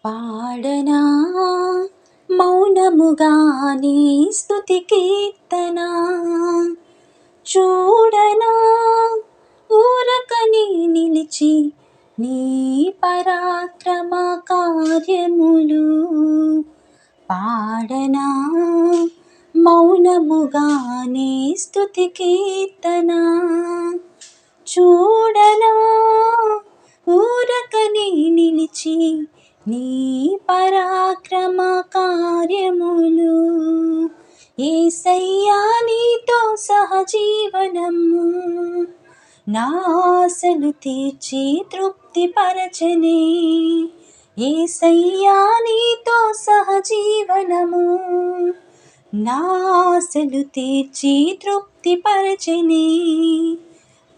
పాడనా మౌనముగానే స్తుతి కీర్తన, చూడనా ఊరకని నిలిచి నీ పరాక్రమ కార్యములు. పాడనా మౌనముగానే స్తుతి కీర్తన, చూడనా ఊరకని నిలిచి నీ పరాక్రమ కార్యములు. యేసయ్యా నీతో సహజీవనము నా ఆశలు తీర్చి తృప్తిపరచనే. యేసయ్యా నీతో సహజీవనము నా ఆశలు తీర్చి తృప్తిపరచనే.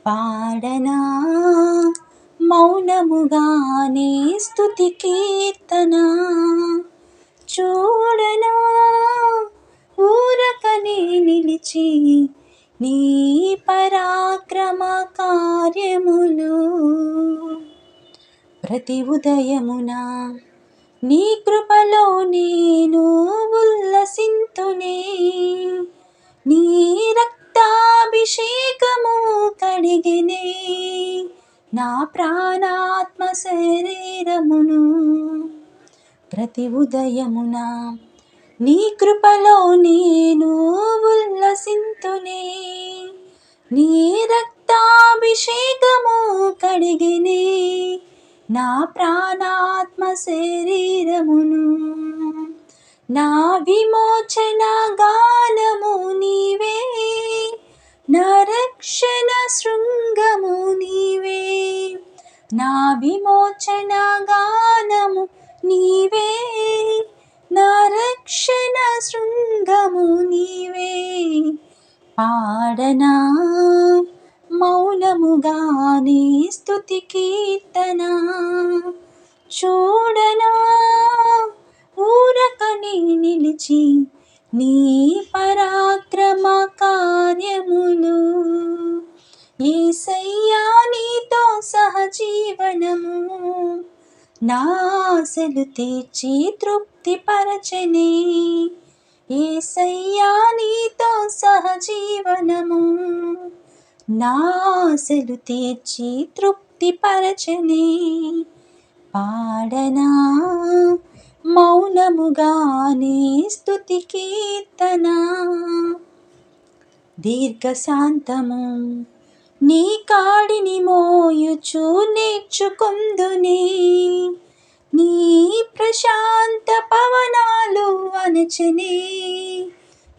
పాడనా మౌనముగానే స్తుతి కీర్తన, చూడనా ఊరకనే నిలిచి నీ పరాక్రమ కార్యములు. ప్రతి ఉదయమున నీ కృపలో నేను ఉల్లసింతునే, నీ రక్తాభిషేకము కడిగినే నా ప్రాణాత్మ శరీరమును. ప్రతి ఉదయమున నీ కృపలో నేను ఉల్లసింతునే, నీ రక్తాభిషేకము కడిగినే నా ప్రాణాత్మ శరీరమును. నా విమోచన గానము నీవే, నా రక్షణ శృంగము నీవే. నా విమోచన గానము నీవే, నా రక్షణ శృంగము నీవే. పాడనా మౌనముగానే స్తుతి కీర్తన, చూడనా ఊరకని నిలిచి నీ పరాక్రమ కార్యములు. యేసయ్యా నీతో సహజీవనము నా ఆశలు తీర్చి తృప్తిపరచనే. యేసయ్యా నీతో సహజీవనము నా ఆశలు తీర్చి తృప్తిపరచనే. పాడనా మౌనముగానే స్తుతి కీర్తన. దీర్ఘశాంతము నీ కాడిని మోయుచు నేర్చుకుందునే, నీ ప్రశాంత పవనాలు అణచనే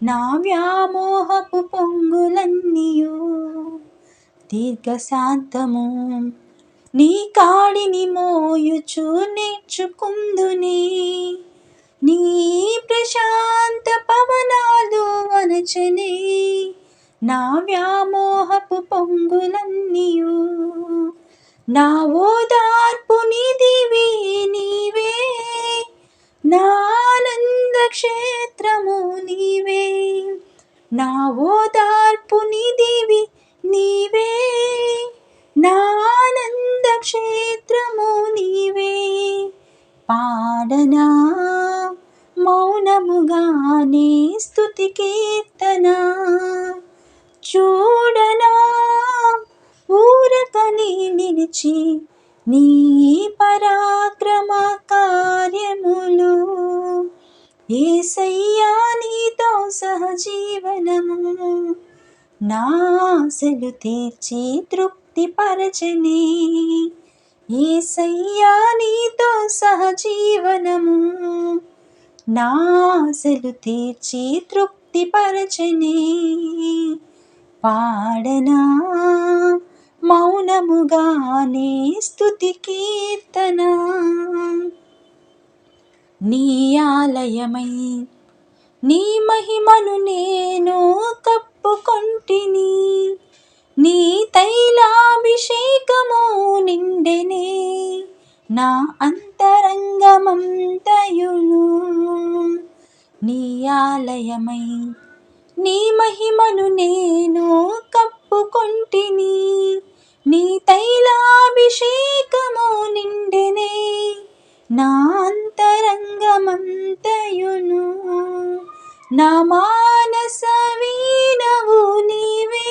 నా వ్యామోహపు పొంగులన్నీయు. దీర్ఘశాంతము నీ కాడిని మోయుచు నేర్చుకుందునే, నీ ప్రశాంత పవనాలు అణచనే నా వ్యామోహపు పొంగులన్నీయు. నా ఓదార్పు నిధివి నీవే, నా ఆనంద క్షేత్రము నీవే. నా ఓదార్పు నిధివి నీవే, నా ఆనంద క్షేత్రము నీవే. పాడనా మౌనముగానే స్తుతి కీర్తన, చూడనా ఊరకని నిలిచి నీ పరాక్రమ కార్యములు. యేసయ్యా నీతో సహజీవనము నా ఆశలు తీర్చి తృప్తిపరచనే. యేసయ్యా నీతో సహజీవనము నా ఆశలు తీర్చి తృప్తిపరచనే. పాడనా మౌనముగానే స్తుతి కీర్తన. నీ ఆలయమై నీ మహిమను నేను కప్పుకొంటిని, నీ తైలాభిషేకము నిండెనే నా అంతరంగమంతయును. నీ ఆలయమై నీ మహిమను నేను కప్పుకొంటిని, నీ తైలాభిషేకము నిండెనే నా అంతరంగమంతయును. జీవితమంతయును నా మానస వీణవు నీవే,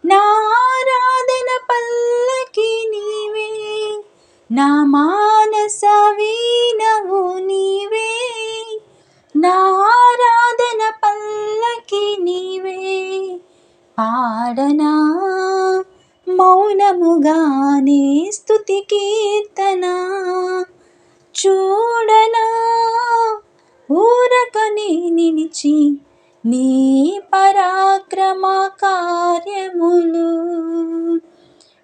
నా ఆరాధన పల్లకి నీవే, నా మానస వీణవు నీవే, నా ఆరాధన పల్లకి నీవే. పాడనా మౌనముగానే స్తుతి కీర్తన, చూడనా ఊరకనే నిలిచి నీ పరాక్రమ కార్యములు.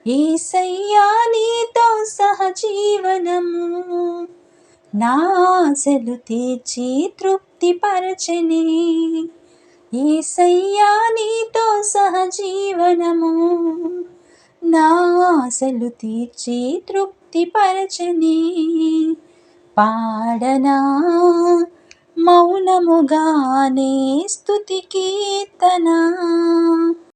యేసయ్యా నీతో సహజీవనము నా ఆశలు తీర్చి తృప్తిపరచనే, యేసయ్యా నీతో సహజీవనము నా ఆశలు తీర్చి తృప్తిపరచనే. పాడనా మౌనముగానే స్తుతి కీర్తన.